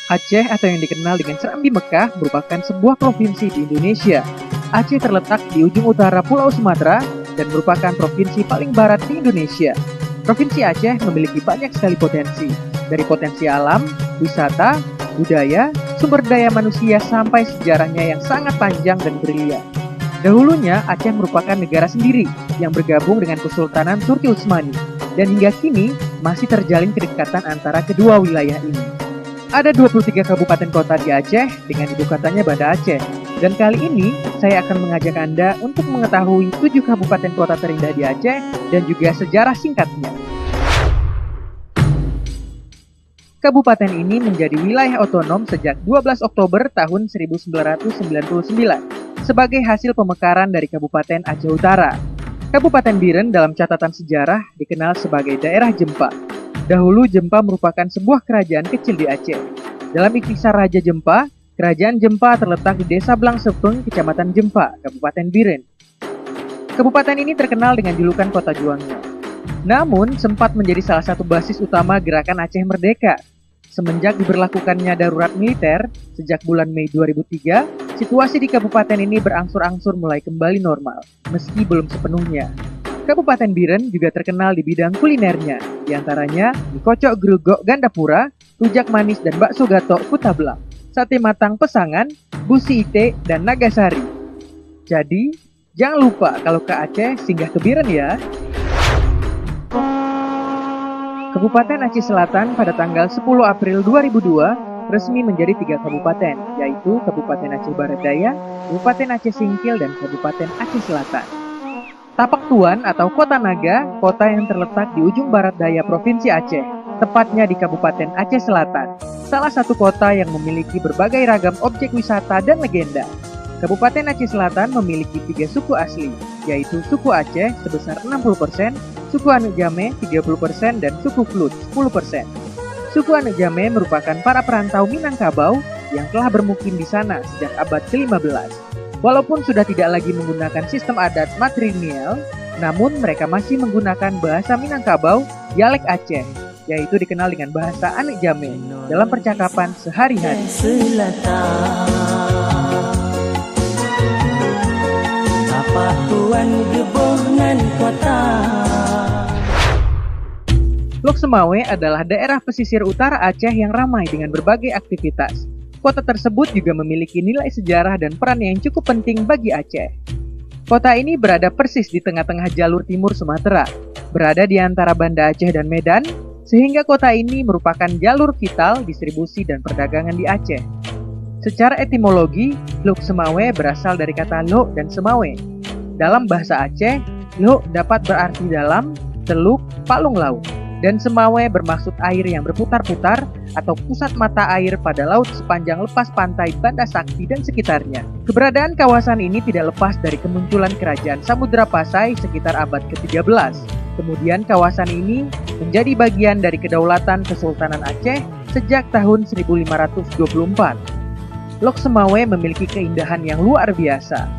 Aceh atau yang dikenal dengan Serambi Mekah merupakan sebuah provinsi di Indonesia. Aceh terletak di ujung utara Pulau Sumatera dan merupakan provinsi paling barat di Indonesia. Provinsi Aceh memiliki banyak sekali potensi, dari potensi alam, wisata, budaya, sumber daya manusia sampai sejarahnya yang sangat panjang dan brilian. Dahulunya Aceh merupakan negara sendiri yang bergabung dengan Kesultanan Turki Utsmani dan hingga kini masih terjalin kedekatan antara kedua wilayah ini. Ada 23 kabupaten kota di Aceh dengan ibu kotanya Banda Aceh. Dan kali ini saya akan mengajak Anda untuk mengetahui 7 kabupaten kota terindah di Aceh dan juga sejarah singkatnya. Kabupaten ini menjadi wilayah otonom sejak 12 Oktober tahun 1999 sebagai hasil pemekaran dari Kabupaten Aceh Utara. Kabupaten Biren dalam catatan sejarah dikenal sebagai daerah Jempa. Dahulu Jempa merupakan sebuah kerajaan kecil di Aceh. Dalam Ikhtisar Raja Jempa, Kerajaan Jempa terletak di Desa Blangsepeng, Kecamatan Jempa, Kabupaten Biren. Kabupaten ini terkenal dengan julukan Kota Juangnya. Namun, sempat menjadi salah satu basis utama gerakan Aceh Merdeka. Semenjak diberlakukannya darurat militer, sejak bulan Mei 2003, situasi di kabupaten ini berangsur-angsur mulai kembali normal, meski belum sepenuhnya. Kabupaten Biren juga terkenal di bidang kulinernya, diantaranya mie kocok gerugok Gandapura, rujak manis dan bakso gatok Kutablang, sate matang Pesangan, busi ite, dan Nagasari. Jadi, jangan lupa kalau ke Aceh singgah ke Biren ya. Kabupaten Aceh Selatan pada tanggal 10 April 2002 resmi menjadi 3 kabupaten, yaitu Kabupaten Aceh Barat Daya, Kabupaten Aceh Singkil, dan Kabupaten Aceh Selatan. Tapak Tuan atau Kota Naga, kota yang terletak di ujung barat daya Provinsi Aceh, tepatnya di Kabupaten Aceh Selatan, salah satu kota yang memiliki berbagai ragam objek wisata dan legenda. Kabupaten Aceh Selatan memiliki 3 suku asli, yaitu suku Aceh sebesar 60%, suku Anek Jame 30%, dan suku Flut 10%. Suku Anek Jame merupakan para perantau Minangkabau yang telah bermukim di sana sejak abad ke-15. Walaupun sudah tidak lagi menggunakan sistem adat matrilineal, namun mereka masih menggunakan bahasa Minangkabau, dialek Aceh, yaitu dikenal dengan bahasa Anek Jame dalam percakapan sehari-hari. Lok Semawe adalah daerah pesisir utara Aceh yang ramai dengan berbagai aktivitas. Kota tersebut juga memiliki nilai sejarah dan peran yang cukup penting bagi Aceh. Kota ini berada persis di tengah-tengah jalur timur Sumatera, berada di antara Banda Aceh dan Medan, sehingga kota ini merupakan jalur vital distribusi dan perdagangan di Aceh. Secara etimologi, Lok Semawe berasal dari kata Lok dan Semawe. Dalam bahasa Aceh, Lok dapat berarti dalam, teluk, palung laut. Dan Semawe bermaksud air yang berputar-putar atau pusat mata air pada laut sepanjang lepas pantai Banda Sakti dan sekitarnya. Keberadaan kawasan ini tidak lepas dari kemunculan kerajaan Samudra Pasai sekitar abad ke-13. Kemudian kawasan ini menjadi bagian dari kedaulatan Kesultanan Aceh sejak tahun 1524. Lok Semawe memiliki keindahan yang luar biasa.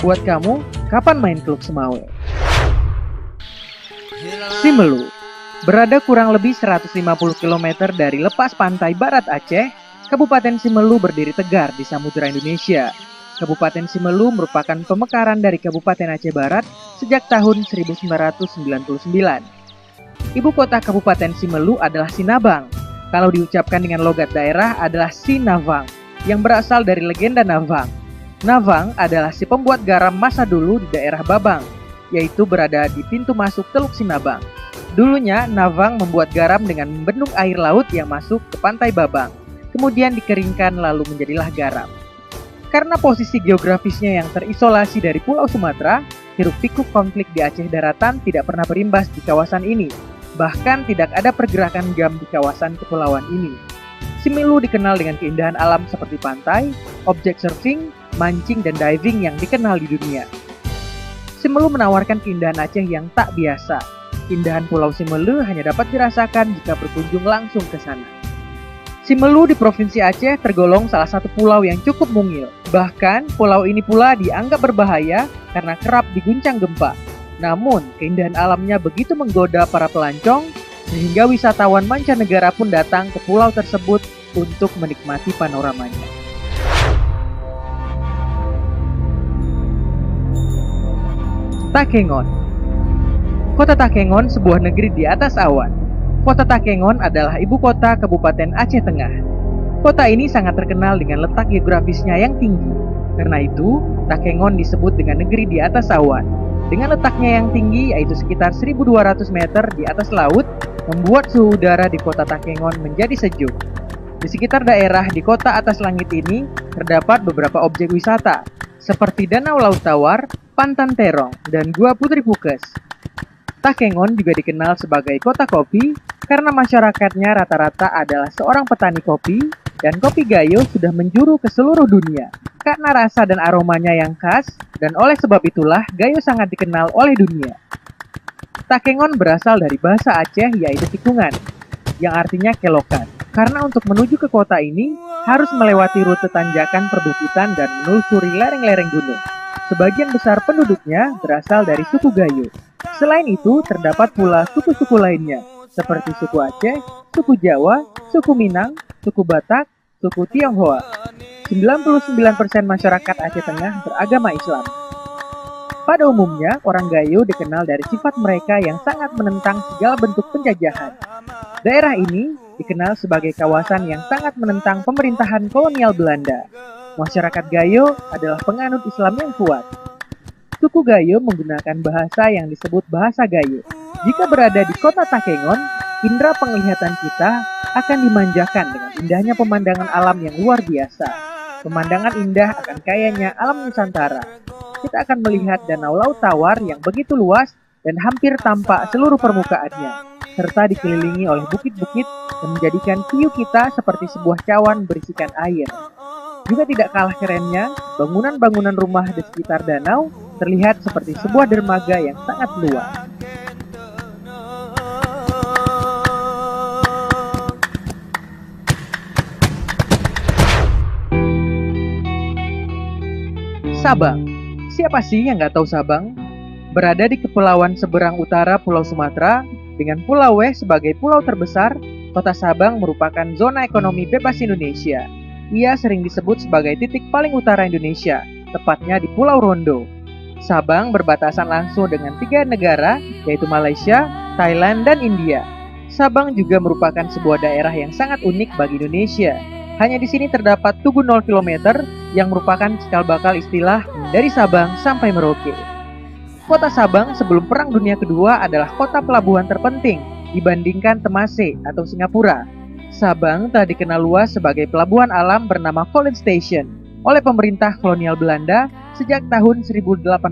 Buat kamu, kapan main ke Lok Semawe? Simelu berada kurang lebih 150 km dari lepas pantai barat Aceh, Kabupaten Simelu berdiri tegar di Samudra Indonesia. Kabupaten Simelu merupakan pemekaran dari Kabupaten Aceh Barat sejak tahun 1999. Ibu kota Kabupaten Simelu adalah Sinabang. Kalau diucapkan dengan logat daerah adalah Sinavang, yang berasal dari legenda Navang. Navang adalah si pembuat garam masa dulu di daerah Babang, yaitu berada di pintu masuk Teluk Sinabang. Dulunya, Navang membuat garam dengan membendung air laut yang masuk ke pantai Babang, kemudian dikeringkan lalu menjadilah garam. Karena posisi geografisnya yang terisolasi dari Pulau Sumatera, hiruk-pikuk konflik di Aceh daratan tidak pernah berimbas di kawasan ini. Bahkan tidak ada pergerakan GAM di kawasan kepulauan ini. Simelu dikenal dengan keindahan alam seperti pantai, objek surfing, mancing, dan diving yang dikenal di dunia. Simelu menawarkan keindahan Aceh yang tak biasa. Keindahan Pulau Simelu hanya dapat dirasakan jika berkunjung langsung ke sana. Simelu di Provinsi Aceh tergolong salah satu pulau yang cukup mungil. Bahkan, pulau ini pula dianggap berbahaya karena kerap diguncang gempa. Namun, keindahan alamnya begitu menggoda para pelancong, sehingga wisatawan mancanegara pun datang ke pulau tersebut untuk menikmati panoramanya. Takengon. Kota Takengon sebuah negeri di atas awan. Kota Takengon adalah ibu kota Kabupaten Aceh Tengah. Kota ini sangat terkenal dengan letak geografisnya yang tinggi. Karena itu, Takengon disebut dengan negeri di atas awan. Dengan letaknya yang tinggi, yaitu sekitar 1.200 meter di atas laut, membuat suhu udara di kota Takengon menjadi sejuk. Di sekitar daerah di kota atas langit ini, terdapat beberapa objek wisata, seperti Danau Laut Tawar, Pantan Terong, dan Gua Putri Pukes. Takengon juga dikenal sebagai kota kopi karena masyarakatnya rata-rata adalah seorang petani kopi, dan kopi Gayo sudah menjuru ke seluruh dunia karena rasa dan aromanya yang khas, dan oleh sebab itulah Gayo sangat dikenal oleh dunia. Takengon berasal dari bahasa Aceh yaitu tikungan, yang artinya kelokan. Karena untuk menuju ke kota ini harus melewati rute tanjakan perbukitan dan menelusuri lereng-lereng gunung. Sebagian besar penduduknya berasal dari suku Gayo. Selain itu, terdapat pula suku-suku lainnya, seperti suku Aceh, suku Jawa, suku Minang, suku Batak, suku Tionghoa. 99% masyarakat Aceh Tengah beragama Islam. Pada umumnya, orang Gayo dikenal dari sifat mereka yang sangat menentang segala bentuk penjajahan. Daerah ini dikenal sebagai kawasan yang sangat menentang pemerintahan kolonial Belanda. Masyarakat Gayo adalah penganut Islam yang kuat. Suku Gayo menggunakan bahasa yang disebut bahasa Gayo. Jika berada di kota Takengon, indera penglihatan kita akan dimanjakan dengan indahnya pemandangan alam yang luar biasa. Pemandangan indah akan kayanya alam Nusantara. Kita akan melihat Danau Laut Tawar yang begitu luas dan hampir tampak seluruh permukaannya, serta dikelilingi oleh bukit-bukit yang menjadikan view kita seperti sebuah cawan berisikan air. Juga tidak kalah kerennya, bangunan-bangunan rumah di sekitar danau terlihat seperti sebuah dermaga yang sangat luas. Sabang. Siapa sih yang nggak tahu Sabang? Berada di kepulauan seberang utara Pulau Sumatera, dengan Pulau W sebagai pulau terbesar, kota Sabang merupakan zona ekonomi bebas Indonesia. Ia sering disebut sebagai titik paling utara Indonesia, tepatnya di Pulau Rondo. Sabang berbatasan langsung dengan 3 negara, yaitu Malaysia, Thailand, dan India. Sabang juga merupakan sebuah daerah yang sangat unik bagi Indonesia. Hanya di sini terdapat Tugu 0 km yang merupakan cikal bakal istilah dari Sabang sampai Merauke. Kota Sabang sebelum Perang Dunia Kedua adalah kota pelabuhan terpenting dibandingkan Temase atau Singapura. Sabang telah dikenal luas sebagai pelabuhan alam bernama Collins Station oleh pemerintah kolonial Belanda sejak tahun 1881.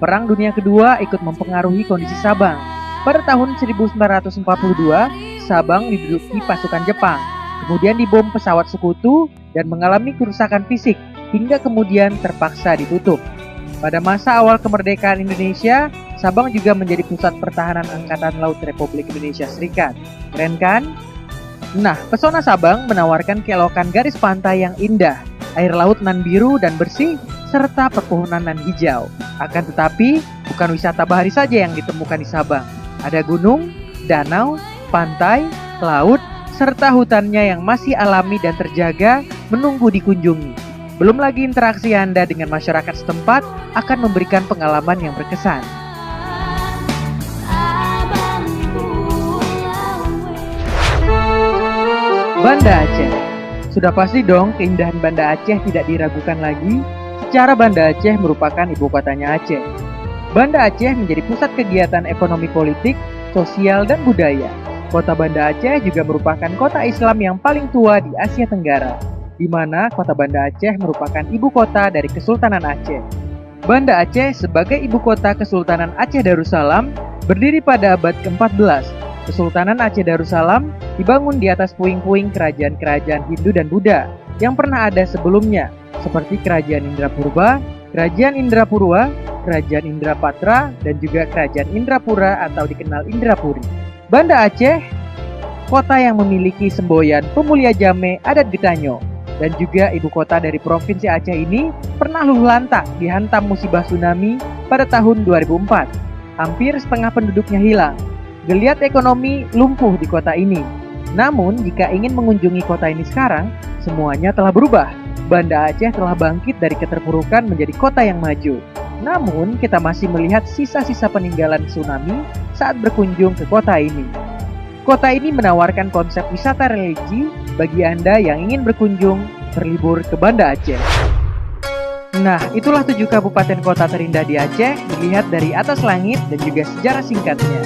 Perang Dunia Kedua ikut mempengaruhi kondisi Sabang. Pada tahun 1942, Sabang diduduki pasukan Jepang, kemudian dibom pesawat sekutu dan mengalami kerusakan fisik hingga kemudian terpaksa ditutup. Pada masa awal kemerdekaan Indonesia, Sabang juga menjadi pusat pertahanan Angkatan Laut Republik Indonesia Serikat. Keren kan? Nah, pesona Sabang menawarkan keelokan garis pantai yang indah, air laut nan biru dan bersih, serta pepohonan nan hijau. Akan tetapi, bukan wisata bahari saja yang ditemukan di Sabang. Ada gunung, danau, pantai, laut, serta hutannya yang masih alami dan terjaga menunggu dikunjungi. Belum lagi interaksi Anda dengan masyarakat setempat akan memberikan pengalaman yang berkesan. Banda Aceh. Sudah pasti dong keindahan Banda Aceh tidak diragukan lagi. Secara Banda Aceh merupakan ibu kotanya Aceh. Banda Aceh menjadi pusat kegiatan ekonomi politik, sosial, dan budaya. Kota Banda Aceh juga merupakan kota Islam yang paling tua di Asia Tenggara, di mana kota Banda Aceh merupakan ibu kota dari Kesultanan Aceh. Banda Aceh sebagai ibu kota Kesultanan Aceh Darussalam berdiri pada abad ke-14. Kesultanan Aceh Darussalam dibangun di atas puing-puing kerajaan-kerajaan Hindu dan Buddha yang pernah ada sebelumnya, seperti Kerajaan Indrapurba, Kerajaan Indrapurwa, Kerajaan Indrapatra, dan juga Kerajaan Indrapura atau dikenal Indrapuri. Banda Aceh, kota yang memiliki semboyan pemulia Jame adat Getanyo, dan juga ibu kota dari Provinsi Aceh ini pernah luluh lantak dihantam musibah tsunami pada tahun 2004. Hampir setengah penduduknya hilang. Geliat ekonomi lumpuh di kota ini. Namun, jika ingin mengunjungi kota ini sekarang, semuanya telah berubah. Banda Aceh telah bangkit dari keterpurukan menjadi kota yang maju. Namun, kita masih melihat sisa-sisa peninggalan tsunami saat berkunjung ke kota ini. Kota ini menawarkan konsep wisata religi bagi Anda yang ingin berkunjung berlibur ke Banda Aceh. Nah, itulah 7 kabupaten kota terindah di Aceh dilihat dari atas langit dan juga sejarah singkatnya.